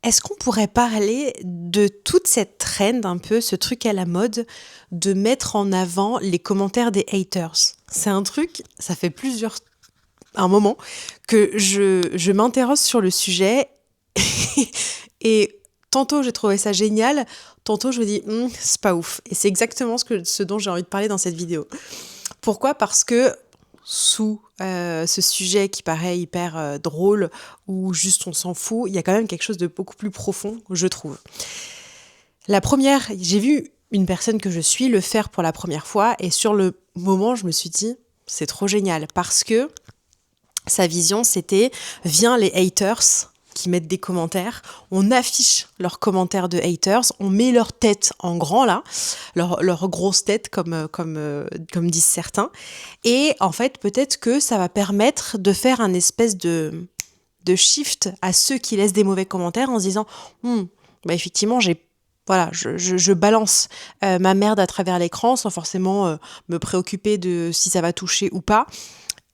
Est-ce qu'on pourrait parler de toute cette trend, un peu ce truc à la mode, de mettre en avant les commentaires des haters? C'est un truc, ça fait un moment que je m'interroge sur le sujet et tantôt j'ai trouvé ça génial, tantôt je me dis c'est pas ouf. Et c'est exactement ce dont j'ai envie de parler dans cette vidéo. Pourquoi? Parce que sous ce sujet qui paraît hyper drôle ou juste on s'en fout, il y a quand même quelque chose de beaucoup plus profond, je trouve. La première, j'ai vu une personne que je suis le faire pour la première fois et sur le moment, je me suis dit, c'est trop génial parce que sa vision, c'était, viens les haters qui mettent des commentaires, on affiche leurs commentaires de haters, on met leur tête en grand là, leur grosse tête comme disent certains, et en fait peut-être que ça va permettre de faire un espèce de shift à ceux qui laissent des mauvais commentaires en se disant bah effectivement je balance ma merde à travers l'écran sans forcément me préoccuper de si ça va toucher ou pas.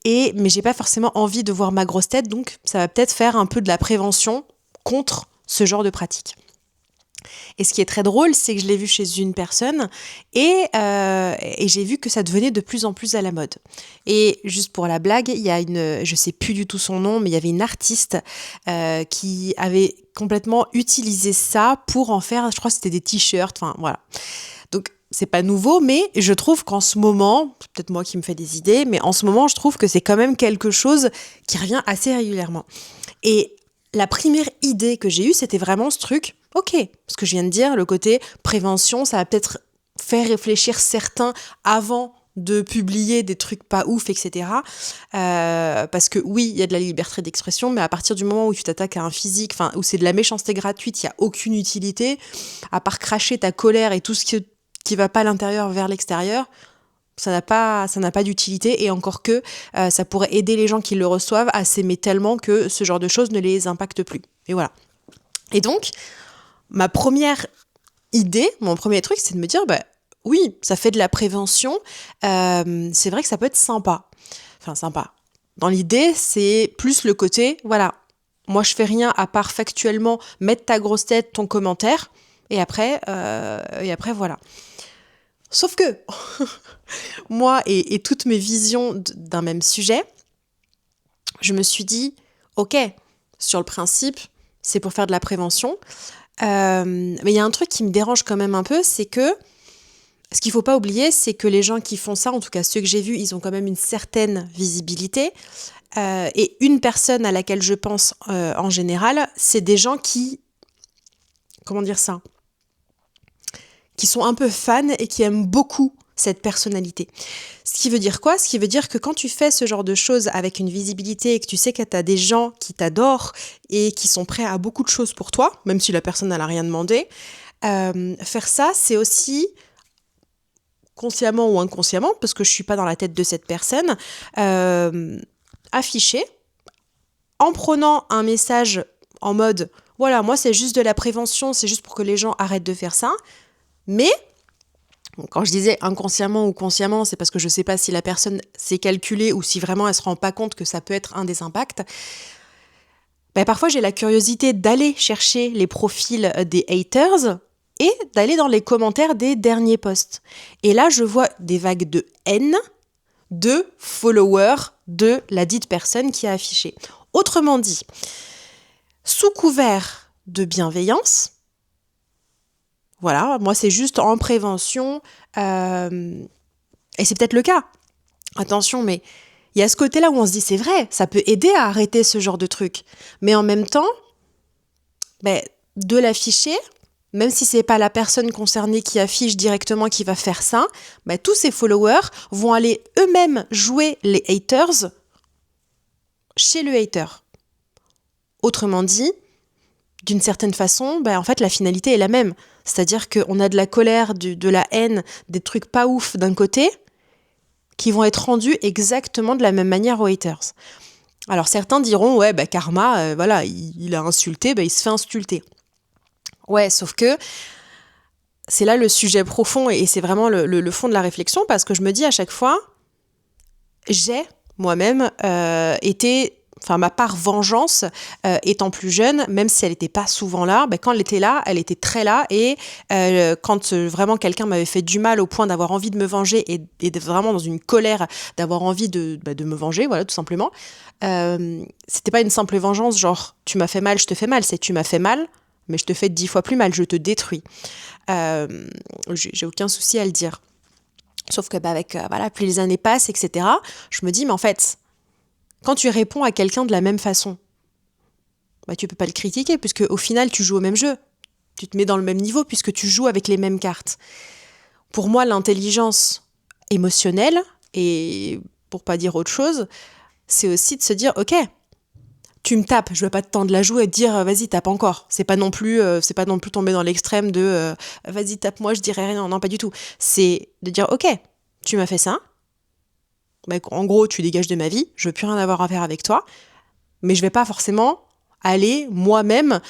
Mais j'ai pas forcément envie de voir ma grosse tête, donc ça va peut-être faire un peu de la prévention contre ce genre de pratique. Et ce qui est très drôle, c'est que je l'ai vu chez une personne et j'ai vu que ça devenait de plus en plus à la mode. Et juste pour la blague, il y a je sais plus du tout son nom, mais il y avait une artiste qui avait complètement utilisé ça pour en faire, je crois que c'était des t-shirts, enfin voilà. Donc c'est pas nouveau, mais je trouve qu'en ce moment, c'est peut-être moi qui me fais des idées, mais en ce moment, je trouve que c'est quand même quelque chose qui revient assez régulièrement. Et la première idée que j'ai eue, c'était vraiment ce truc, ok, ce que je viens de dire, le côté prévention, ça va peut-être faire réfléchir certains avant de publier des trucs pas ouf, etc. Parce que oui, il y a de la liberté d'expression, mais à partir du moment où tu t'attaques à un physique, où c'est de la méchanceté gratuite, il n'y a aucune utilité, à part cracher ta colère et tout ce qui va pas à l'intérieur vers l'extérieur, ça n'a pas d'utilité, et encore que ça pourrait aider les gens qui le reçoivent à s'aimer tellement que ce genre de choses ne les impacte plus. Et voilà. Et donc, ma première idée, mon premier truc, c'est de me dire, oui, ça fait de la prévention, c'est vrai que ça peut être sympa. Enfin, sympa. Dans l'idée, c'est plus le côté, voilà, moi je fais rien à part factuellement mettre ta grosse tête, ton commentaire, et après voilà. Sauf que, moi et toutes mes visions d'un même sujet, je me suis dit, ok, sur le principe, c'est pour faire de la prévention, mais il y a un truc qui me dérange quand même un peu, c'est que, ce qu'il faut pas oublier, c'est que les gens qui font ça, en tout cas ceux que j'ai vus, ils ont quand même une certaine visibilité, et une personne à laquelle je pense en général, c'est des gens qui, comment dire ça, qui sont un peu fans et qui aiment beaucoup cette personnalité. Ce qui veut dire quoi? Ce qui veut dire que quand tu fais ce genre de choses avec une visibilité et que tu sais que tu as des gens qui t'adorent et qui sont prêts à beaucoup de choses pour toi, même si la personne n'a rien demandé, faire ça, c'est aussi, consciemment ou inconsciemment, parce que je suis pas dans la tête de cette personne, afficher en prenant un message en mode voilà, moi c'est juste de la prévention, c'est juste pour que les gens arrêtent de faire ça. Mais, quand je disais inconsciemment ou consciemment, c'est parce que je ne sais pas si la personne s'est calculée ou si vraiment elle ne se rend pas compte que ça peut être un des impacts. Parfois, j'ai la curiosité d'aller chercher les profils des haters et d'aller dans les commentaires des derniers posts. Et là, je vois des vagues de haine de followers de la dite personne qui a affiché. Autrement dit, sous couvert de bienveillance, voilà, moi c'est juste en prévention, et c'est peut-être le cas. Attention, mais il y a ce côté-là où on se dit c'est vrai, ça peut aider à arrêter ce genre de truc. Mais en même temps, de l'afficher, même si c'est pas la personne concernée qui affiche directement qui va faire ça, tous ces followers vont aller eux-mêmes jouer les haters chez le hater. Autrement dit, d'une certaine façon, en fait, la finalité est la même. C'est-à-dire qu'on a de la colère, de la haine, des trucs pas ouf d'un côté, qui vont être rendus exactement de la même manière aux haters. Alors certains diront, ouais, karma, voilà, il a insulté, il se fait insulter. Ouais, sauf que c'est là le sujet profond et c'est vraiment le fond de la réflexion, parce que je me dis à chaque fois, j'ai moi-même été enfin ma part vengeance, étant plus jeune, même si elle n'était pas souvent là, quand elle était là, elle était très là. Et quand vraiment quelqu'un m'avait fait du mal au point d'avoir envie de me venger et d'être vraiment dans une colère, d'avoir envie de me venger, voilà, tout simplement. C'était pas une simple vengeance, genre tu m'as fait mal, je te fais mal. C'est tu m'as fait mal, mais je te fais 10 fois plus mal, je te détruis. J'ai aucun souci à le dire. Sauf que avec plus les années passent, etc., je me dis, mais en fait, quand tu réponds à quelqu'un de la même façon, tu peux pas le critiquer, puisque au final, tu joues au même jeu. Tu te mets dans le même niveau, puisque tu joues avec les mêmes cartes. Pour moi, l'intelligence émotionnelle, et pour pas dire autre chose, c'est aussi de se dire, ok, tu me tapes, je vais pas te tendre la joue et te dire vas-y tape encore. C'est pas non plus tomber dans l'extrême de vas-y tape-moi, je dirais rien. Non, pas du tout. C'est de dire ok, tu m'as fait ça. En gros, tu dégages de ma vie, je veux plus rien avoir à faire avec toi, mais je vais pas forcément aller moi-même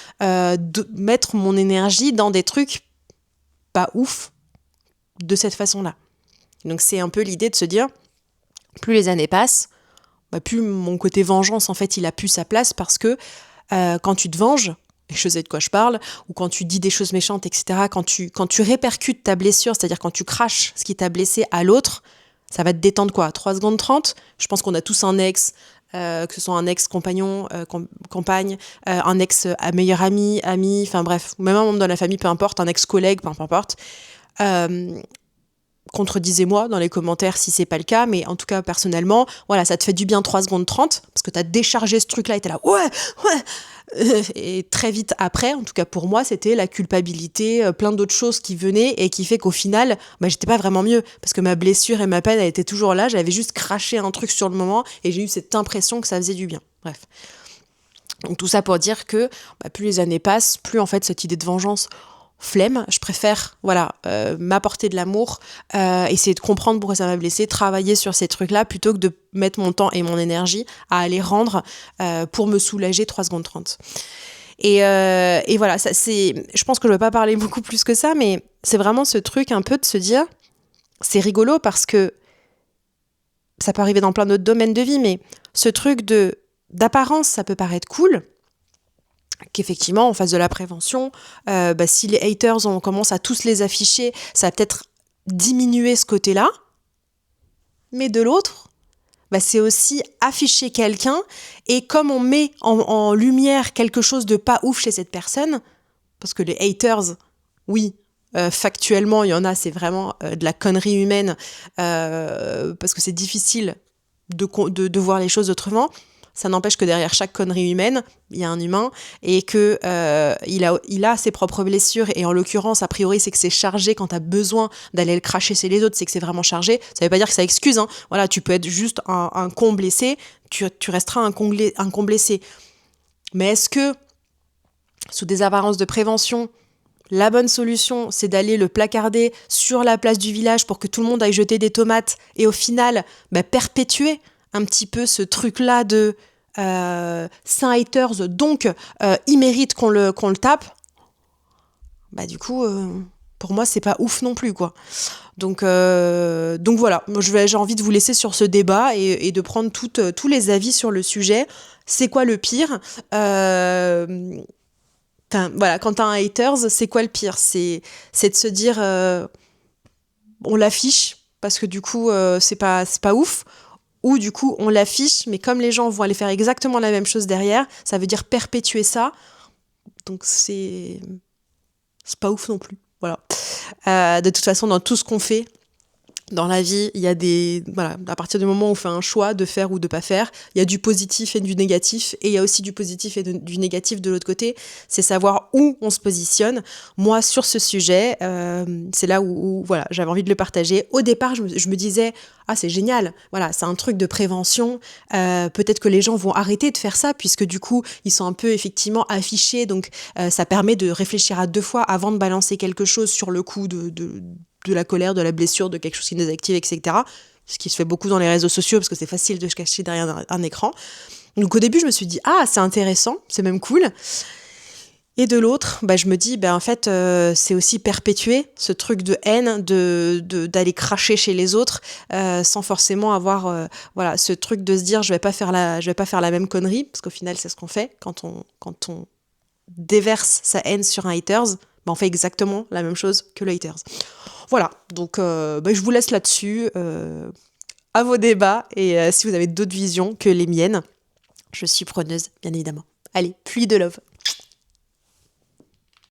mettre mon énergie dans des trucs pas ouf de cette façon-là. Donc c'est un peu l'idée de se dire plus les années passent, plus mon côté vengeance, en fait, il a plus sa place parce que quand tu te venges, et je sais de quoi je parle, ou quand tu dis des choses méchantes, etc., quand tu répercutes ta blessure, c'est-à-dire quand tu craches ce qui t'a blessé à l'autre, ça va te détendre quoi, 3 secondes 30. Je pense qu'on a tous un ex, que ce soit un ex-compagnon, compagne, un ex-meilleur ami, enfin bref, même un membre de la famille, peu importe, un ex-collègue, peu importe. Contredisez-moi dans les commentaires si c'est pas le cas, mais en tout cas personnellement, voilà, ça te fait du bien 3 secondes 30 parce que t'as déchargé ce truc-là et t'es là ouais. Et très vite après, en tout cas pour moi, c'était la culpabilité, plein d'autres choses qui venaient et qui fait qu'au final, j'étais pas vraiment mieux parce que ma blessure et ma peine, elle était toujours là, j'avais juste craché un truc sur le moment et j'ai eu cette impression que ça faisait du bien. Bref. Donc tout ça pour dire que plus les années passent, plus en fait cette idée de vengeance flemme, je préfère m'apporter de l'amour, essayer de comprendre pourquoi ça m'a blessé, travailler sur ces trucs-là plutôt que de mettre mon temps et mon énergie à aller rendre pour me soulager 3 secondes 30. Et voilà, ça, je pense que je ne vais pas parler beaucoup plus que ça, mais c'est vraiment ce truc un peu de se dire, c'est rigolo parce que ça peut arriver dans plein d'autres domaines de vie, mais ce truc d'apparence, ça peut paraître cool, qu'effectivement, en face de la prévention, si les haters, on commence à tous les afficher, ça va peut-être diminuer ce côté-là. Mais de l'autre, c'est aussi afficher quelqu'un, et comme on met en lumière quelque chose de pas ouf chez cette personne, parce que les haters, oui, factuellement, il y en a, c'est vraiment de la connerie humaine, parce que c'est difficile de voir les choses autrement. Ça n'empêche que derrière chaque connerie humaine, il y a un humain et que il a ses propres blessures, et en l'occurrence, a priori, c'est que c'est chargé quand tu as besoin d'aller le cracher chez les autres, c'est que c'est vraiment chargé. Ça veut pas dire que ça excuse, hein. Voilà, tu peux être juste un con blessé, tu resteras un con blessé. Mais est-ce que, sous des apparences de prévention, la bonne solution, c'est d'aller le placarder sur la place du village pour que tout le monde aille jeter des tomates et au final, perpétuer un petit peu ce truc-là de saint haters, donc il mérite qu'on le tape. Du coup, pour moi, c'est pas ouf non plus, quoi. Donc voilà, j'ai envie de vous laisser sur ce débat et de prendre tous les avis sur le sujet. C'est quoi le pire ? Voilà, quand t'as un haters, c'est quoi le pire ? C'est de se dire on l'affiche parce que du coup c'est pas ouf, ou du coup on l'affiche mais comme les gens vont aller faire exactement la même chose derrière, ça veut dire perpétuer ça. Donc c'est pas ouf non plus. Voilà. De toute façon, dans tout ce qu'on fait dans la vie, il y a à partir du moment où on fait un choix de faire ou de pas faire, il y a du positif et du négatif, et il y a aussi du positif et du négatif de l'autre côté. C'est savoir où on se positionne. Moi, sur ce sujet, c'est là où j'avais envie de le partager. Au départ, je me disais, c'est génial, voilà, c'est un truc de prévention, peut-être que les gens vont arrêter de faire ça, puisque du coup, ils sont un peu effectivement affichés, donc ça permet de réfléchir à 2 fois avant de balancer quelque chose sur le coup de la colère, de la blessure, de quelque chose qui nous active, etc. Ce qui se fait beaucoup dans les réseaux sociaux, parce que c'est facile de se cacher derrière un écran. Donc au début, je me suis dit, c'est intéressant, c'est même cool. Et de l'autre, je me dis, en fait, c'est aussi perpétuer ce truc de haine, d'aller cracher chez les autres, sans forcément avoir, voilà, ce truc de se dire, je vais pas faire la même connerie, parce qu'au final, c'est ce qu'on fait quand on déverse sa haine sur un haters, on fait exactement la même chose que le haters. Voilà, donc je vous laisse là-dessus, à vos débats, et si vous avez d'autres visions que les miennes, je suis preneuse, bien évidemment. Allez, pluie de love.